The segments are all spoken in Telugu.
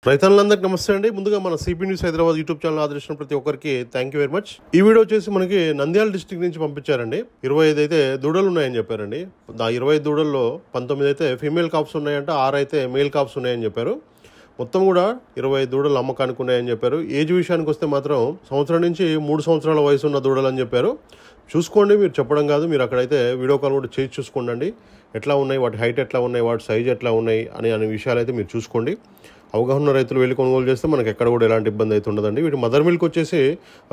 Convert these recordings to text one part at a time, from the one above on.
రైతులందరికీ నమస్తే అండి. ముందుగా మన CP news Hyderabad YouTube channel ఆదరించిన ప్రతి ఒక్కరికి థ్యాంక్ యూ వెరీ మచ్. ఈ వీడియో వచ్చేసి మనకి నంద్యాల డిస్ట్రిక్ట్ నుంచి పంపించారండి. 25 అయితే దూడలు ఉన్నాయని చెప్పారండి. 25 దూడల్లో 19 అయితే ఫీమేల్ కాప్స్ ఉన్నాయంట, 6 అయితే మేల్ కాప్స్ ఉన్నాయని చెప్పారు. మొత్తం కూడా 25 దూడలు అమ్మకానికి ఉన్నాయని చెప్పారు. ఏజ్ విషయానికి వస్తే మాత్రం సంవత్సరం నుంచి 3 సంవత్సరాల వయసు ఉన్న దూడలు అని చెప్పారు. చూసుకోండి, మీరు చెప్పడం కాదు, మీరు అక్కడైతే వీడియో కాల్ కూడా చేసి చూసుకోండి. ఎట్లా ఉన్నాయి, వాటి హైట్ ఎట్లా ఉన్నాయి, వాటి సైజ్ ఎట్లా ఉన్నాయి అనే విషయాలు అయితే మీరు చూసుకోండి. అవగాహన రైతులు వెళ్ళి కొనుగోలు చేస్తే మనకి ఎక్కడ కూడా ఎలాంటి ఇబ్బంది అయితే ఉండదండి. వీటి మదర్ మిల్క్ వచ్చేసి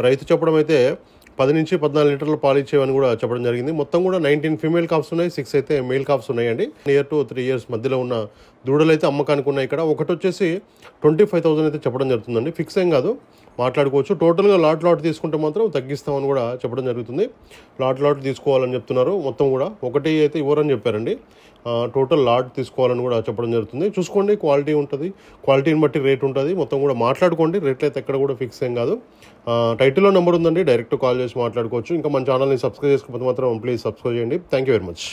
రైతు చెప్పడం అయితే 10 నుంచి 14 లీటర్లు పాలు ఇచ్చేవని కూడా చెప్పడం జరిగింది. మొత్తం కూడా 19 ఫీమేల్ కాప్స్ ఉన్నాయి, 6 అయితే మేల్ కాప్స్ ఉన్నాయండి. 1 year to 3 years మధ్యలో ఉన్న దూడలు అయితే అమ్మకానికి ఉన్నాయి. ఇక్కడ ఒకటి వచ్చేసి 25,000 అయితే చెప్పడం జరుగుతుందండి. ఫిక్స్ ఏం కాదు, మాట్లాడుకోవచ్చు. టోటల్గా లాట్ తీసుకుంటే మాత్రం తగ్గిస్తామని కూడా చెప్పడం జరుగుతుంది. లాట్ తీసుకోవాలని చెప్తున్నారు. మొత్తం కూడా ఒకటి అయితే ఇవ్వరని చెప్పారండి. టోటల్ లాట్ తీసుకోవాలని కూడా చెప్పడం జరుగుతుంది. చూసుకోండి, క్వాలిటీ ఉంటుంది, క్వాలిటీని బట్టి రేట్ ఉంటుంది. మొత్తం కూడా మాట్లాడుకోండి. రేట్లు అయితే ఎక్కడ కూడా ఫిక్స్ ఏం కాదు. టైటిల్లో నెంబర్ ఉందండి, డైరెక్ట్ కాల్ చేసి మాట్లాడుకోవచ్చు. ఇంకా మన ఛానల్ని సబ్స్క్రైబ్ చేసుకోకపోతే మాత్రం ప్లీజ్ సబ్స్క్రైబ్ చేయండి. Thank you very much.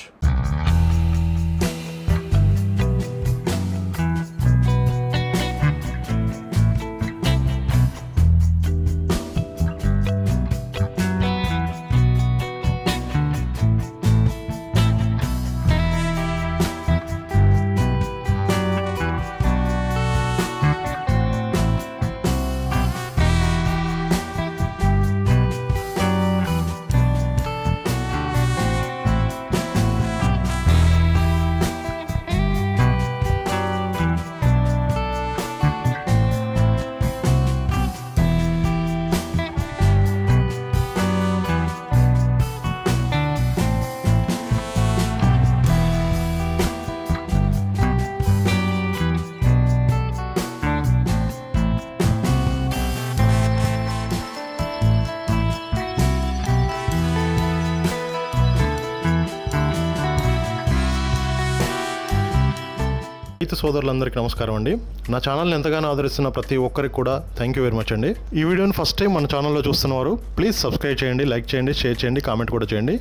రైతు సోదరులందరికీ నమస్కారం అండి. నా ఛానల్ని ఎంతగానో ఆదరిస్తున్న ప్రతి ఒక్కరికి కూడా థ్యాంక్ యూ వెరీ మచ్ అండి. ఈ వీడియోని ఫస్ట్ టైం మన ఛానల్లో చూస్తున్నవారు ప్లీజ్ సబ్స్క్రైబ్ చేయండి, లైక్ చేయండి, షేర్ చేయండి, కామెంట్ కూడా చేయండి.